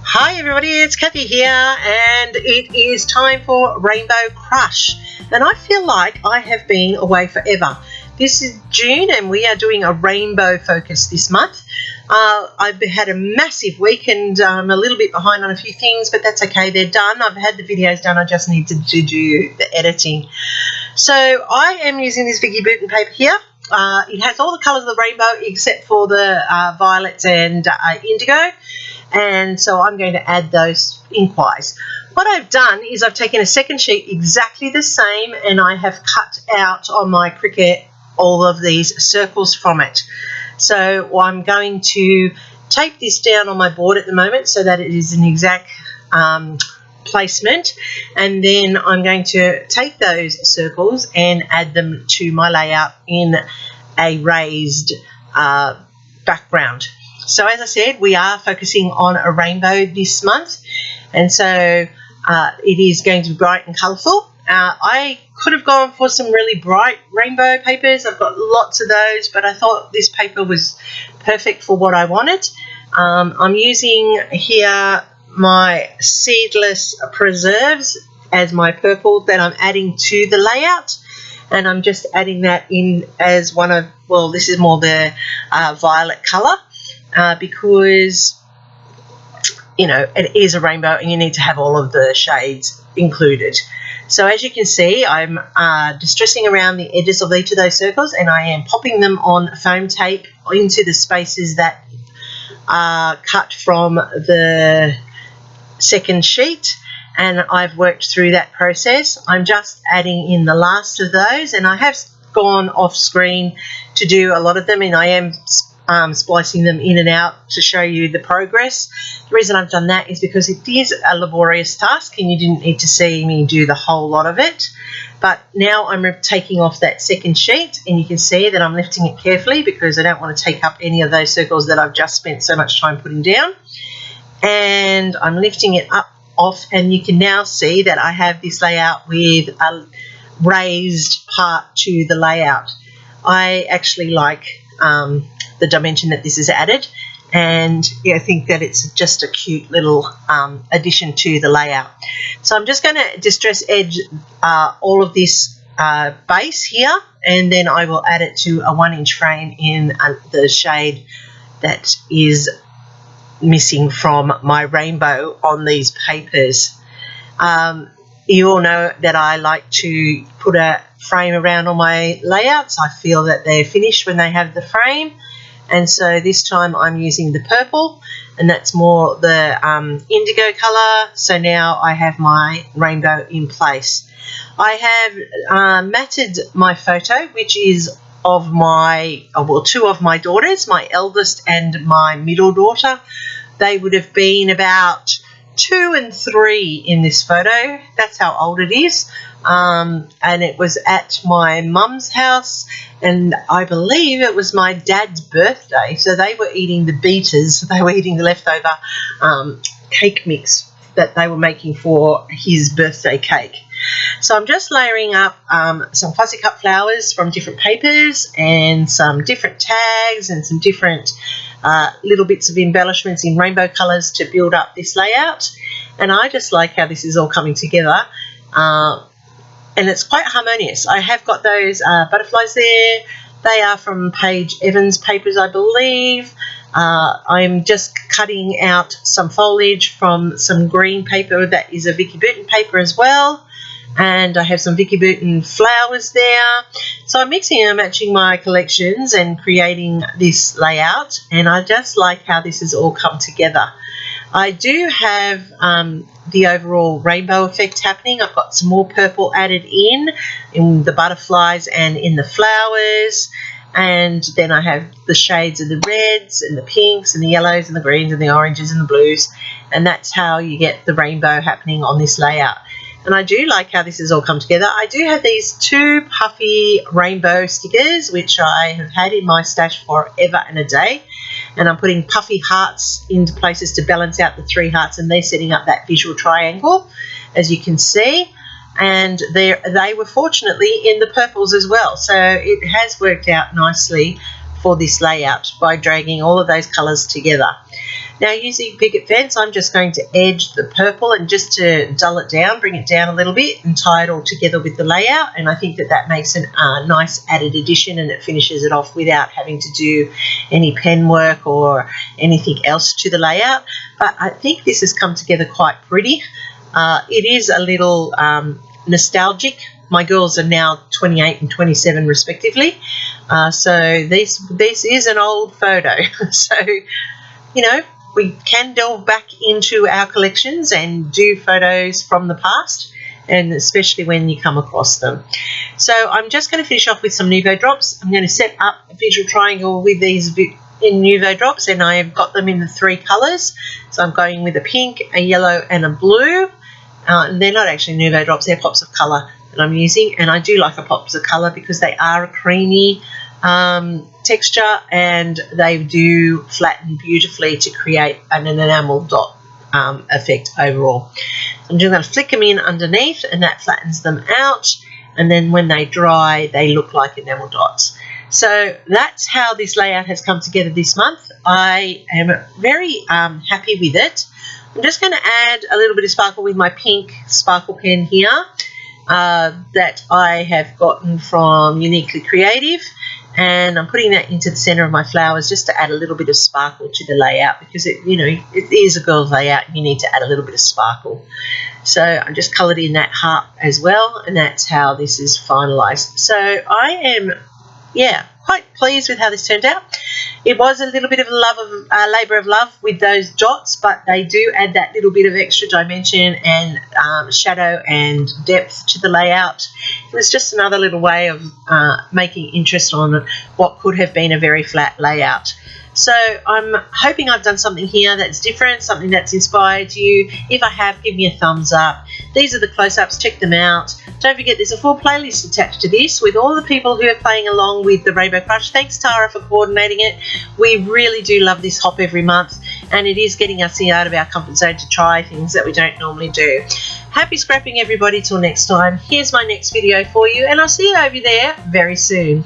Hi everybody, it's Kathy here, and it is time for Rainbow Crush. And I feel like I have been away forever. This is June and we are doing a rainbow focus this month. I've had a massive week and I'm a little bit behind on a few things, but that's okay, they're done. I've had the videos done, I just need to do the editing. So I am using this Vicky Bouton paper here. It has all the colours of the rainbow except for the violets and indigo. And so I'm going to add those inkwise. What I've done is I've taken a second sheet exactly the same and I have cut out on my Cricut all of these circles from it. So I'm going to tape this down on my board at the moment so that it is an exact placement, and then I'm going to take those circles and add them to my layout in a raised background. So as I said, we are focusing on a rainbow this month, and so it is going to be bright and colourful. I could have gone for some really bright rainbow papers. I've got lots of those, but I thought this paper was perfect for what I wanted. I'm using here my seedless preserves as my purple that I'm adding to the layout, and I'm just adding that in as one of, well, this is more the violet colour. Because, you know, it is a rainbow and you need to have all of the shades included. So as you can see, I'm distressing around the edges of each of those circles, and I am popping them on foam tape into the spaces that are cut from the second sheet, and I've worked through that process. I'm just adding in the last of those, and I have gone off screen to do a lot of them, and I am splicing them in and out to show you the progress. The reason I've done that is because it is a laborious task and you didn't need to see me do the whole lot of it. But now I'm taking off that second sheet, and you can see that I'm lifting it carefully because I don't want to take up any of those circles that I've just spent so much time putting down. And I'm lifting it up off, and you can now see that I have this layout with a raised part to the layout. I actually like the dimension that this is added, and I think that it's just a cute little addition to the layout. So I'm just going to distress edge all of this base here, and then I will add it to a 1-inch frame in the shade that is missing from my rainbow on these papers. You all know that I like to put a frame around all my layouts. I feel that they're finished when they have the frame, and so this time I'm using the purple, and that's more the indigo colour. So now I have my rainbow in place. I have matted my photo, which is of my, well, two of my daughters, my eldest and my middle daughter. They would have been about 2 and 3 in this photo. That's how old it is. And it was at my mum's house, and I believe it was my dad's birthday. So they were eating the beaters. They were eating the leftover cake mix that they were making for his birthday cake. So I'm just layering up some fussy-cut flowers from different papers and some different tags and some different little bits of embellishments in rainbow colours to build up this layout. And I just like how this is all coming together, and it's quite harmonious. I have got those butterflies there. They are from Paige Evans papers, I believe. I'm just cutting out some foliage from some green paper that is a Vicky Bouton paper as well. And I have some Vicky Bouton flowers there. So I'm mixing and matching my collections and creating this layout, and I just like how this has all come together. I do have the overall rainbow effect happening. I've got some more purple added in the butterflies and in the flowers, and then I have the shades of the reds and the pinks and the yellows and the greens and the oranges and the blues, and that's how you get the rainbow happening on this layout. And I do like how this has all come together. I do have these 2 puffy rainbow stickers, which I have had in my stash forever and a day. And I'm putting puffy hearts into places to balance out the 3 hearts, and they're setting up that visual triangle, as you can see. And they were fortunately in the purples as well. So it has worked out nicely for this layout by dragging all of those colours together. Now using picket fence, I'm just going to edge the purple and just to dull it down, bring it down a little bit and tie it all together with the layout, and I think that makes a nice added addition, and it finishes it off without having to do any pen work or anything else to the layout. But I think this has come together quite pretty. It is a little nostalgic. My girls are now 28 and 27 respectively, so this is an old photo. So, you know, we can delve back into our collections and do photos from the past, and especially when you come across them. So I'm just going to finish off with some Nuvo drops. I'm going to set up a visual triangle with these in Nuvo drops, and I've got them in the 3 colours. So I'm going with a pink, a yellow and a blue. They're not actually Nuvo drops, they're pops of colour that I'm using, and I do like a pops of colour because they are a creamy texture and they do flatten beautifully to create an enamel dot effect overall. So I'm just going to flick them in underneath, and that flattens them out, and then when they dry they look like enamel dots. So that's how this layout has come together this month. I am very happy with it. I'm just going to add a little bit of sparkle with my pink sparkle pen here that I have gotten from Uniquely Creative, and I'm putting that into the center of my flowers just to add a little bit of sparkle to the layout, because it is a girl's layout. You need to add a little bit of sparkle. So I just colored in that heart as well, and that's how this is finalized. So I am quite pleased with how this turned out. It was a little bit of a labour of love with those dots, but they do add that little bit of extra dimension and shadow and depth to the layout. It was just another little way of making interest on what could have been a very flat layout. So I'm hoping I've done something here that's different, something that's inspired you. If I have, give me a thumbs up. These are the close-ups, check them out. Don't forget there's a full playlist attached to this with all the people who are playing along with the Rainbow Crush. Thanks Tara for coordinating it. We really do love this hop every month, and it is getting us out of our comfort zone to try things that we don't normally do. Happy scrapping everybody till next time. Here's my next video for you, and I'll see you over there very soon.